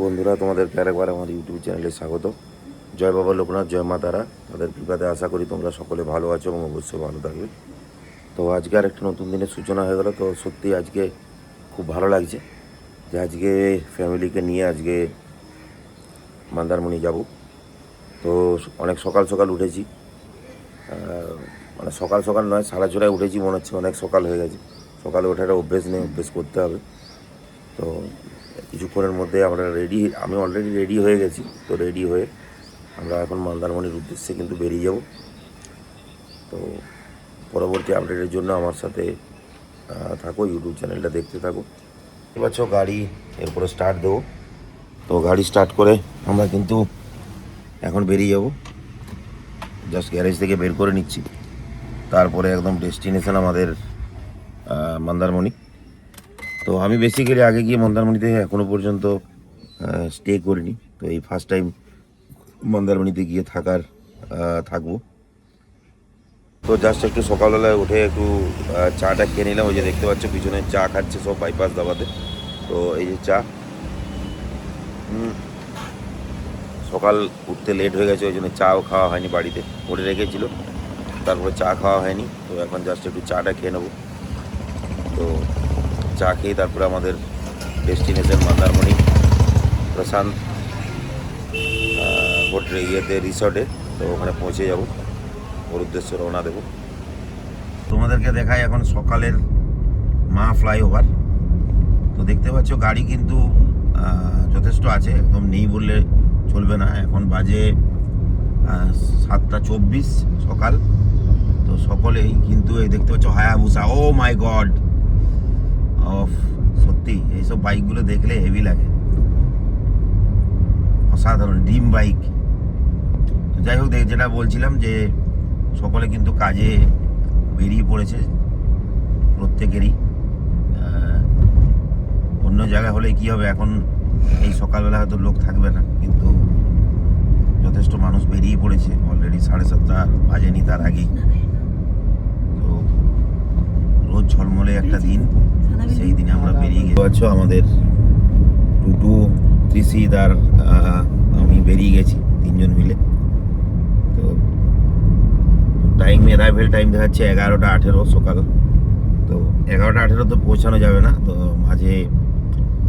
বন্ধুরা, তোমাদেরকে আরেকবার আমার ইউটিউব চ্যানেলে স্বাগত। জয় বাবা লোকনাথ, জয় মা তারা। তাদের কৃপাতে আশা করি তোমরা সকলে ভালো আছো এবং অবশ্যই ভালো থাকবে। তো আজকে আর একটা নতুন দিনের সূচনা হয়ে গেল। তো সত্যি আজকে খুব ভালো লাগছে যে আজকে ফ্যামিলিকে নিয়ে আজকে মন্দারমণি যাব। তো অনেক সকাল সকাল উঠেছি, মানে সকাল সকাল নয়, 6:30 উঠেছি, মনে হচ্ছে অনেক সকাল হয়ে গেছে। সকালে ওঠাটা অভ্যেস নেই, অভ্যেস করতে হবে। তো কিছুক্ষণের মধ্যে আমি অলরেডি রেডি হয়ে গেছি। তো রেডি হয়ে আমরা এখন মন্দারমণির উদ্দেশ্যে কিন্তু বেরিয়ে যাব। তো পরবর্তী আপডেটের জন্য আমার সাথে থাকো, ইউটিউব চ্যানেলটা দেখতে থাকো। ঠিক আছে, গাড়ি এরপরে স্টার্ট দেবো। তো গাড়ি স্টার্ট করে আমরা কিন্তু এখন বেরিয়ে যাব। জাস্ট গ্যারেজ থেকে বের করে নিচ্ছি, তারপরে একদম ডেস্টিনেশন আমাদের মন্দারমণি। তো আমি বেসিক্যালি আগে গিয়ে মন্দারমণিতে এখনও পর্যন্ত স্টে করিনি। তো এই ফার্স্ট টাইম মন্দারমণিতে গিয়ে থাকবো। তো জাস্ট একটু সকালবেলায় উঠে একটু চাটা খেয়ে নিলাম। ওই যে দেখতে পাচ্ছ পিছনে চা খাচ্ছে সব বাইপাস দাবাতে। তো এই যে চা, সকাল উঠতে লেট হয়ে গেছে, ওই জন্য চাও খাওয়া হয়নি, বাড়িতে করে রেখেছিল, তারপরে চা খাওয়া হয়নি। তো এখন জাস্ট একটু চাটা খেয়ে নেবো। তো চা খেয়ে তারপরে আমাদের ডেস্টিনেশন মন্দারমণি প্রশান্ত রিসর্টে। তো ওখানে পৌঁছে যাব, ওর উদ্দেশ্যে রওনা দেবো। তোমাদেরকে দেখাই এখন সকালের মা ফ্লাইওভার। তো দেখতে পাচ্ছ গাড়ি কিন্তু যথেষ্ট আছে, একদম নেই বললে চলবে না। এখন বাজে 7:24 সকাল। তো সকলেই কিন্তু এই দেখতে পাচ্ছ হায়াবুসা। ও মাই গড, সত্যি এইসব বাইকগুলো দেখলে হেভি লাগে, অসাধারণ ড্রিম বাইক। তো যাই হোক, যেটা বলছিলাম যে সকলে কিন্তু কাজে বেরিয়ে পড়েছে, প্রত্যেকেরই। অন্য জায়গা হলে কি হবে, এখন এই সকালবেলা হয়তো লোক থাকবে না, কিন্তু যথেষ্ট মানুষ বেরিয়ে পড়েছে অলরেডি। 7:30 বাজেনি তার আগেই। তো রোজ ঝলমলে একটা দিন, সেই দিনে আমরা বেরিয়ে গেছি। আমাদের টুটু, ত্রিশিদ আর আমি বেরিয়ে গেছি, 3জন মিলে। তো অ্যারাইভেল টাইম দেখাচ্ছে 11:18 সকাল। তো 11:18 তো পৌঁছানো যাবে না, তো মাঝে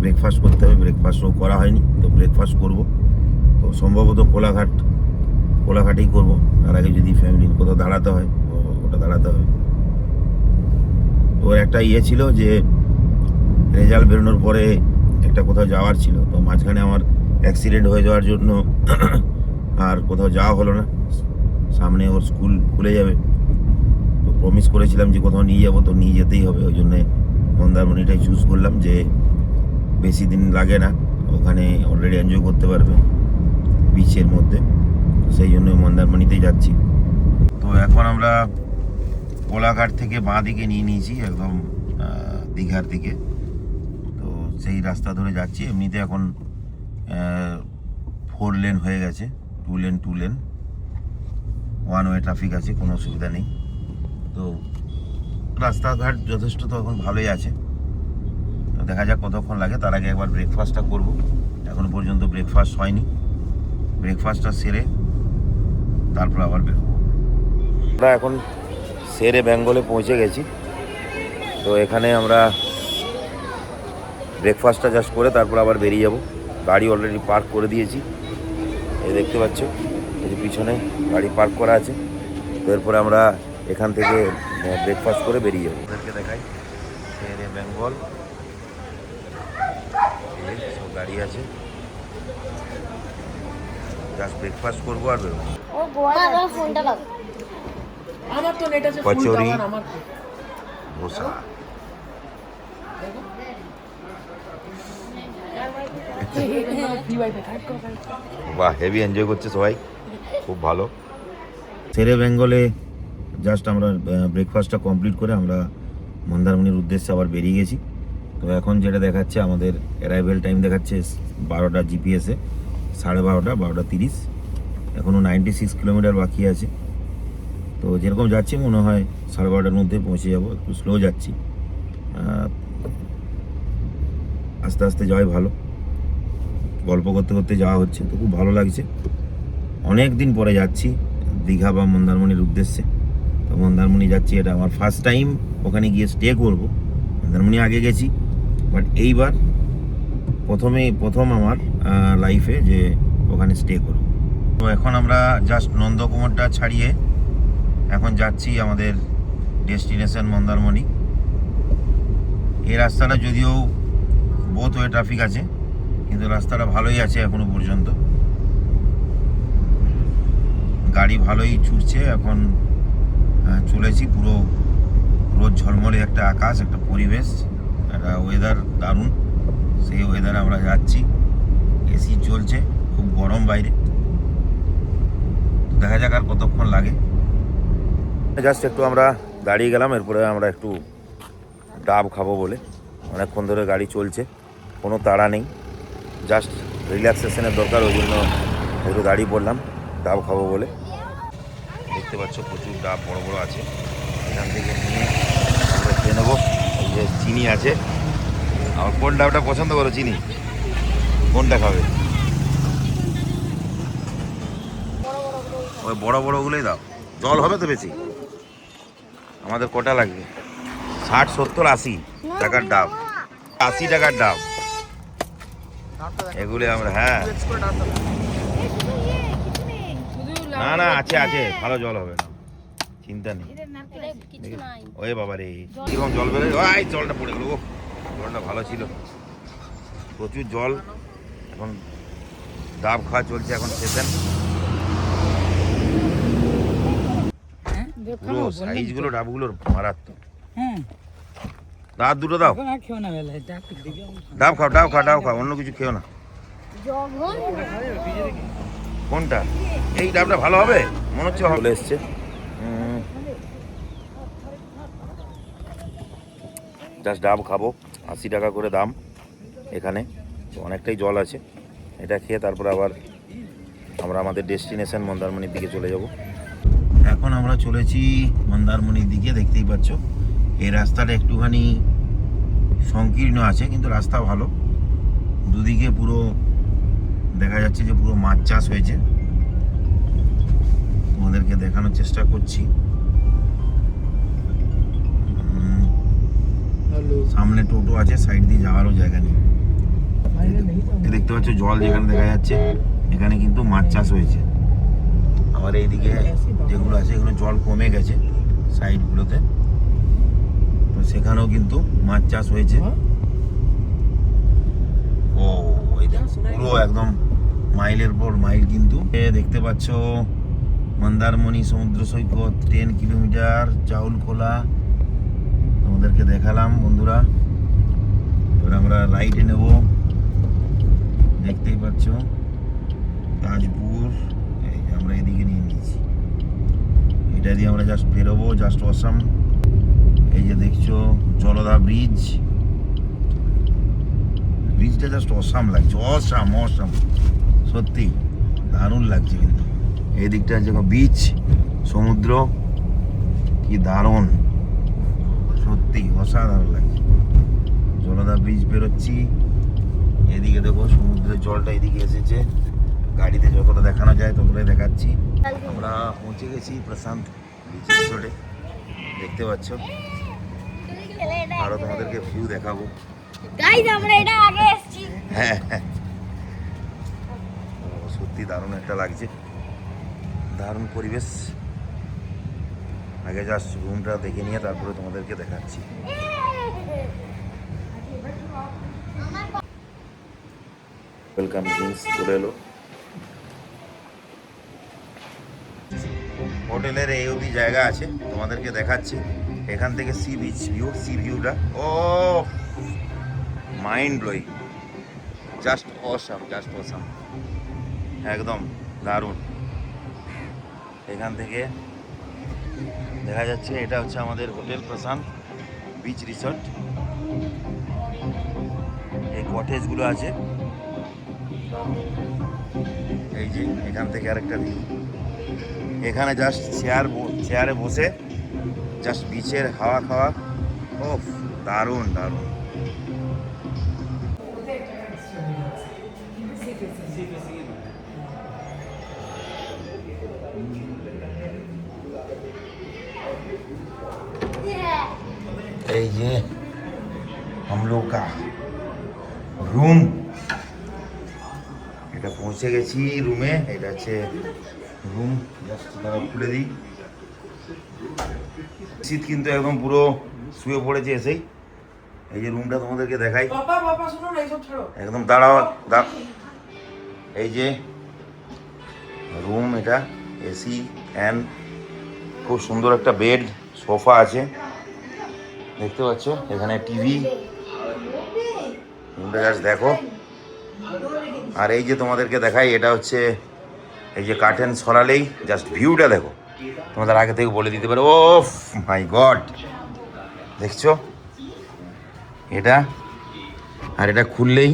ব্রেকফাস্ট করতে হবে। ব্রেকফাস্টও করা হয়নি, তো ব্রেকফাস্ট করব। তো সম্ভবত কোলাঘাটেই করব। তার আগে যদি ফ্যামিলির কোথাও দাঁড়াতে হয় ওটা দাঁড়াতে হবে। তো একটা ছিল যে রেজাল্ট বেরোনোর পরে একটা কোথাও যাওয়ার ছিল। তো মাঝখানে আমার অ্যাক্সিডেন্ট হয়ে যাওয়ার জন্য আর কোথাও যাওয়া হলো না। সামনে ওর স্কুল খুলে যাবে, তো প্রমিস করেছিলাম যে কোথাও নিয়ে যাবো, তো নিয়ে যেতেই হবে। ওই জন্যে মন্দারমণিটাই চুজ করলাম, যে বেশি দিন লাগে না, ওখানে অলরেডি এনজয় করতে পারবে বিচের মধ্যে। সেই জন্য মন্দারমণিতেই যাচ্ছি। তো এখন আমরা কোলাঘাট থেকে বাঁ দিকে নিয়ে নিয়েছি, একদম দীঘার দিকে। তো সেই রাস্তা ধরে যাচ্ছি। এমনিতে এখন 4 লেন হয়ে গেছে, 2 লেন, 1 ওয়ে ট্রাফিক আছে, কোনো অসুবিধা নেই। তো রাস্তাঘাট যথেষ্ট তো এখন ভালোই আছে। তো দেখা যাক কতক্ষণ লাগে। তার আগে একবার ব্রেকফাস্টটা করব। এখনো পর্যন্ত ব্রেকফাস্ট হয়নি। ব্রেকফাস্টটা সেরে তারপর আবার বেরোবো। আমরা এখন সেরে বেঙ্গলে পৌঁছে গেছি। তো এখানে আমরা ব্রেকফাস্টটা জাস্ট করে তারপর আবার বেরিয়ে যাব। গাড়ি অলরেডি পার্ক করে দিয়েছি, এই দেখতে পাচ্ছ, এই যে পিছনে গাড়ি পার্ক করা আছে। তো এরপরে আমরা এখান থেকে ব্রেকফাস্ট করে বেরিয়ে যাবো। ওদেরকে দেখাই সেরে বেঙ্গল, সব গাড়ি আছে। জাস্ট ব্রেকফাস্ট করবো আর বেরোবো। কচুরি, ধোসা, বাহ, হেভি এনজয় করছে সবাই, খুব ভালো। সেরে বেঙ্গলে জাস্ট আমরা ব্রেকফাস্টটা কমপ্লিট করে আমরা মন্দারমণির উদ্দেশ্যে আবার বেরিয়ে গেছি। তো এখন যেটা দেখাচ্ছে আমাদের অ্যারাইভেল টাইম দেখাচ্ছে 12টা জিপিএসে, 12:30, 12:30। এখনও 96 কিলোমিটার বাকি আছে। তো যেরকম যাচ্ছি মনে হয় 12:30টার মধ্যে পৌঁছে যাব। একটু স্লো যাচ্ছি, আস্তে আস্তে যাওয়াই ভালো। গল্প করতে করতে যাওয়া হচ্ছে, তো খুব ভালো লাগছে। অনেক দিন পরে যাচ্ছি দীঘা বা মন্দারমণির উদ্দেশ্যে। তো মন্দারমণি যাচ্ছি, এটা আমার ফার্স্ট টাইম ওখানে গিয়ে স্টে করব। মন্দারমণি আগে গেছি, বাট এইবার প্রথম আমার লাইফে যে ওখানে স্টে করব। তো এখন আমরা জাস্ট নন্দকুমারটা ছাড়িয়ে এখন যাচ্ছি আমাদের ডেস্টিনেশন মন্দারমণি। এই রাস্তাটা যদিও বোথ ওয়ে ট্রাফিক আছে, কিন্তু রাস্তাটা ভালোই আছে এখনো পর্যন্ত, গাড়ি ভালোই ছুটছে। এখন চলেছি, পুরো রোদ ঝলমলে একটা আকাশ, একটা পরিবেশ, একটা ওয়েদার দারুণ। সেই ওয়েদারে আমরা যাচ্ছি, এসি চলছে, খুব গরম বাইরে। দেখা যাক আর কতক্ষণ লাগে। জাস্ট একটু আমরা দাঁড়িয়ে গেলাম, এরপরে আমরা একটু ডাব খাবো বলে। অনেকক্ষণ ধরে গাড়ি চলছে, কোনো তাড়া নেই, জাস্ট রিল্যাক্সেশনের দরকার, ওই জন্য একটু দাঁড়িয়ে পড়লাম ডাব খাবো বলে। দেখতে পাচ্ছ প্রচুর ডাব বড় বড় আছে, এখান থেকে নিয়ে আমরা খেয়ে নেবো। এই যে চিনি আছে, আমার কোন ডাবটা পছন্দ করো চিনি, কোনটা খাবে? ওই বড় বড়গুলোই দাও, জল হবে তো বেশি। আমাদের কটা লাগবে? 60, 70, 80 টাকার ডাব, 80 টাকার ডাব এগুলো আমরা। হ্যাঁ না না, আছে আছে, ভালো জল হবে, চিন্তা নেই। ওই বাবা রে, কিরকম জল বেরোয়, ওই জলটা পড়ে গেল, জলটা ভালো ছিল, প্রচুর জল। এখন ডাব খাওয়া চলছে, এখন সেশন। পুরো সাইজগুলো ডাবগুলোর মারাত্মক। দাঁত দুটো দাও, ডাব খাও, ডাব খাও, ডাব খাও, অন্য কিছু খেও না। কোনটা? এই ডাবটা ভালো হবে মনে হচ্ছে, চলে এসছে। জাস্ট ডাব খাবো, 80 টাকা করে দাম এখানে, তো অনেকটাই জল আছে। এটা খেয়ে তারপর আবার আমরা আমাদের ডেস্টিনেশন মন্দারমণির দিকে চলে যাব। এখন আমরা চলেছি মন্দারমণির দিকে, দেখতেই পাচ্ছ। এই রাস্তাটা একটুখানি সংকীর্ণ আছে, কিন্তু রাস্তা ভালো। দুদিকে পুরো দেখা যাচ্ছে যে পুরো মাছ চাষ হয়েছে, তোমাদেরকে দেখানোর চেষ্টা করছি। সামনে টোটো আছে, সাইড দিয়ে যাওয়ারও জায়গা নেই। দেখতে পাচ্ছ জল যেখানে দেখা যাচ্ছে, এখানে কিন্তু মাছ চাষ হয়েছে। আবার এইদিকে যেগুলো আছে এগুলো জল কমে গেছে সাইডগুলোতে, তো সেখানেও কিন্তু মাছ চাষ হয়েছে। ও পুরো একদম মাইলের পর মাইল কিন্তু। দেখতে পাচ্ছ মন্দারমণি সমুদ্র সৈকত, 10 কিলোমিটার, চাউলখোলা তোমাদেরকে দেখালাম বন্ধুরা। এবার আমরা রাইটে নেব, দেখতেই পাচ্ছ তাজপুর। এই যে আমরা এদিকে নিয়ে নিয়েছি, এটা দিয়ে আমরা জাস্ট বেরোবো, জাস্ট অসাম। এই যে দেখছো জলদা ব্রিজ, ব্রিজটা জাস্ট অসাম লাগছে, অসাম অসাম, সত্যি দারুণ লাগছে। কিন্তু এই দিকটা যে বিচ, সমুদ্র, কি দারুণ, সত্যি অসাধারণ লাগছে। জলদা ব্রিজ বেরোচ্ছি, এদিকে দেখো সমুদ্রের জলটা এদিকে এসেছে, গাড়িতে যতটা দেখানো যায় ততটাই দেখাচ্ছি। আমরা পৌঁছে গেছি প্রশান্ত বিচ রিসোর্টে, দেখতে পাচ্ছ। আরো তোমাদেরকে ভিউ দেখাবো। হ্যাঁ হ্যাঁ, সত্যি দারুণ একটা লাগছে, দারুণ পরিবেশ। আগে জাস্ট রুমটা দেখে নিয়ে তারপরে তোমাদেরকে দেখাচ্ছি। ওয়েলকাম ড্রিঙ্কস চলে এলো। হোটেলের এই অবধি জায়গা আছে, তোমাদেরকে দেখাচ্ছি। এখান থেকে সি বিচ ভিউ, সি ভিউটা ও mind blowing, just awesome, just awesome, একদম দারুণ। এখান থেকে দেখা যাচ্ছে এটা হচ্ছে আমাদের হোটেল প্রশান্ত বিচ রিসর্ট। এই কটেজগুলো আছে, এই যে এখান থেকে আরেকটা ভিউ। এখানে জাস্ট চেয়ারে বসে জাস্ট বিচের হাওয়া খাওয়া, ও দারুণ দারুণ। এই যে हम लोग का রুম, এটা পৌঁছে গেছি রুমে। এটা হচ্ছে রুম, জাস্ট তারা খুলে দিই। শীত কিন্তু একদম পুরো শুয়ে পড়েছে এসেই। এই যে রুমটা তোমাদেরকে দেখাই, একদম দাঁড়াও। এই যে রুম, এটা এসি, ফ্যান, খুব সুন্দর একটা বেড, সোফা আছে দেখতে পাচ্ছ, এখানে টিভি। রুমটা জাস্ট দেখো। আর এই যে তোমাদেরকে দেখাই, এটা হচ্ছে এই যে কার্টেন সরালেই জাস্ট ভিউটা দেখো। তোমাদের আগে থেকে বলে দিতে পারো, ও মাই গড, দেখছো এটা। আর এটা খুললেই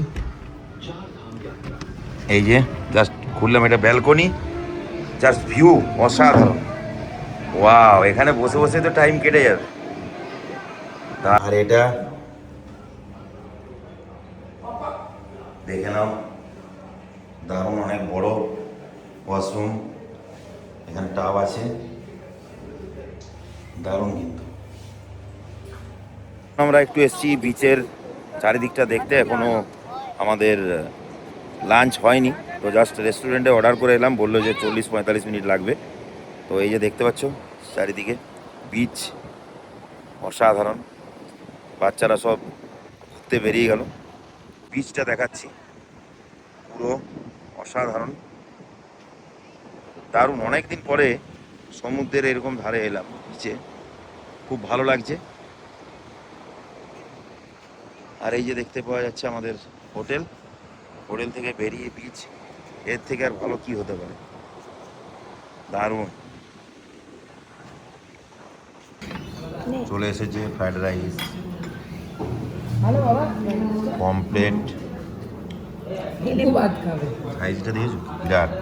এই যে জাস্ট খুললাম, এটা ব্যালকনি, জাস্ট ভিউ অসাধারণ। ওয়াও, এখানে বসে বসে তো টাইম কেটে যাবে। আর এটা দেখে নাও, দারুণ, অনেক বড় ওয়াশরুম, এখানে টাব আছে, দারুণ। কিন্তু আমরা একটু এসছি বিচের চারিদিকটা দেখতে, এখনো আমাদের লাঞ্চ হয়নি, তো জাস্ট রেস্টুরেন্টে অর্ডার করে এলাম, বললো যে 40-45 মিনিট লাগবে। তো এই যে দেখতে পাচ্ছ চারিদিকে বিচ, অসাধারণ। বাচ্চারা সব ঘুরতে বেরিয়ে গেল, বিচটা দেখাচ্ছি, পুরো অসাধারণ, দারুণ। অনেকদিন পরে সমুদ্রের এরকম ধারে এলাম বিচে, খুব ভালো লাগছে। আর এই যে দেখতে পাওয়া যাচ্ছে আমাদের হোটেল, হোটেল থেকে বেরিয়ে বিচ, এর থেকে আর ভালো কি হতে পারে, দারুণ। চলে এসেছে ফ্রাইড রাইস, কমপ্লেট, সাইজটা দিয়েছো বিরাট,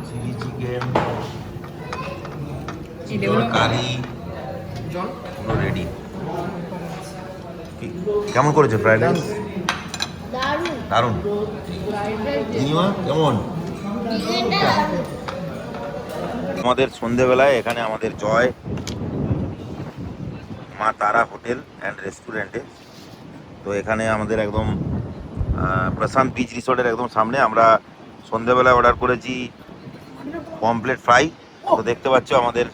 চিলি চিকেন, কারি, পুরো রেডি। কেমন করেছে ফ্রাইড রাইস? দারুণ। কেমন? আমাদের সন্ধেবেলায় এখানে আমাদের জয় মা তারা হোটেল অ্যান্ড রেস্টুরেন্টে, তো এখানে আমাদের একদম প্রশান্ত বিচ রিসোর্টের একদম সামনে আমরা সন্ধেবেলায় অর্ডার করেছি পমপ্লেট ফ্রাই। তো দেখতে পাচ্ছ আমাদের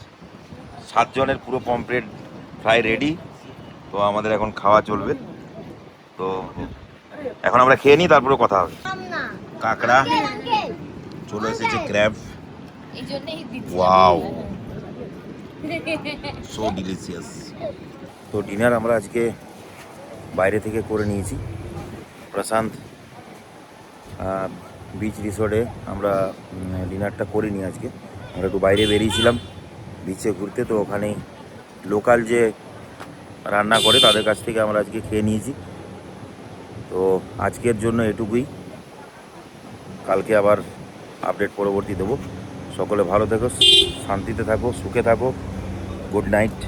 7 জনের পুরো পমপ্লেট ফ্রাই রেডি। তো আমাদের এখন খাওয়া চলবে, তো এখন আমরা খেয়ে নিই, তারপরে কথা হবে। কাঁকড়া চলে এসেছে, ক্র্যাব, ওয়াও, সো ডিলিশিয়াস। তো ডিনার আমরা আজকে বাইরে থেকে করে নিয়েছি, প্রশান্ত বিচ রিসোর্টে আমরা ডিনারটা করিনি আজকে। আমরা একটু বাইরে বেরিয়েছিলাম বিচে ঘুরতে, তো ওখানে লোকাল যে রান্না করে তাদের কাছ থেকে আমরা আজকে খেয়ে নিয়েছি। তো আজকের জন্য এটুকুই, কালকে আবার আপডেট পরবর্তী দেবো। সকলে ভালো থেকো, শান্তিতে থাকো, সুখে থাকো, গুড নাইট।